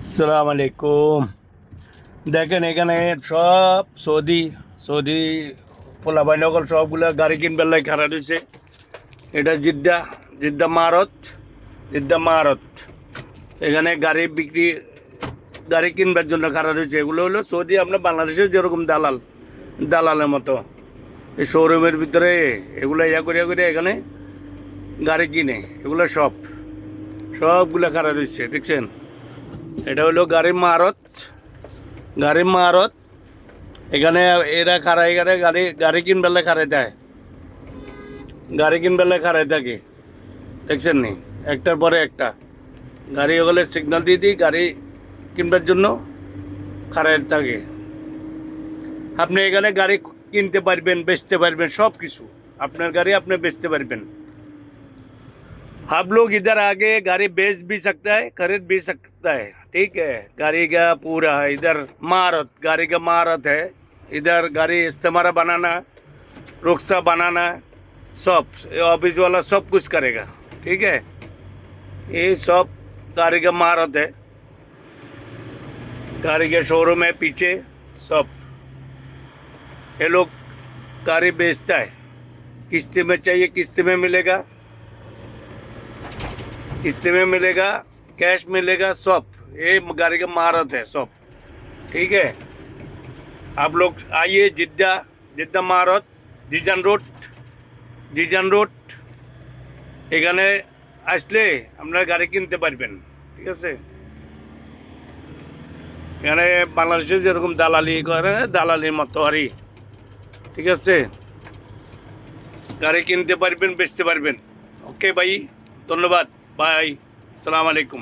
আসসালামু আলাইকুম। দেখেন এখানে সব সৌদি সৌদি পোলাবাইনকল সবগুলো গাড়ি কিনবার লাই খারাপ হয়েছে। এটা জিদ্দা জিদ্দা মারত জিদ্দা মারত এখানে গাড়ি কিনবার জন্য খারাপ হয়েছে। এগুলো হলো সৌদি আপনার বাংলাদেশের যেরকম দালালের মতো এই শোরুমের ভিতরে এগুলো করিয়া করিয়া এখানে গাড়ি কিনে। এগুলো সবগুলো খারাপ হয়েছে, দেখছেন। এটা হলো গাড়ির মারত এখানে এরা খারাই গাড়ি কিনবেলে খারাই দেয়, গাড়ি কিনবেলে খারাই থাকে, দেখছেন নি। একটার পরে একটা গাড়ি ওগুলো সিগন্যাল দিয়ে দিই গাড়ি কিনবার জন্য খারাই থাকে। আপনি এখানে গাড়ি কিনতে পারবেন, বেচতে পারবেন, সব কিছু আপনার গাড়ি আপনি বেচতে পারবেন। आप लोग इधर आगे गाड़ी बेच भी सकता है, खरीद भी सकता है, ठीक है। गाड़ी का पूरा है इधर गाड़ी का मारत है। इधर गाड़ी इस्तेमाल बनाना, रुख्सा बनाना, सब ऑफिस वाला सब कुछ करेगा, ठीक है। ये सब गाड़ी का मारत है, गाड़ी के शोरूम है पीछे सब। ये लोग गाड़ी बेचता है, किस्ती में चाहिए किस्ती में मिलेगा, किस्ती में मिलेगा, कैश मिलेगा, सब। ये गाड़ी का महारत है सब, ठीक है। आप लोग आइए जिद्दा महारत জিজান রোড এখানে আসলে আপনারা গাড়ি কিনতে পারবেন, ঠিক আছে। এখানে বাংলাদেশে যেরকম দালালি করে দালালির মতো আরই, ঠিক আছে। গাড়ি কিনতে পারবেন, বেচতে পারবেন। ওকে ভাই, ধন্যবাদ, বাই, আসসালামু আলাইকুম।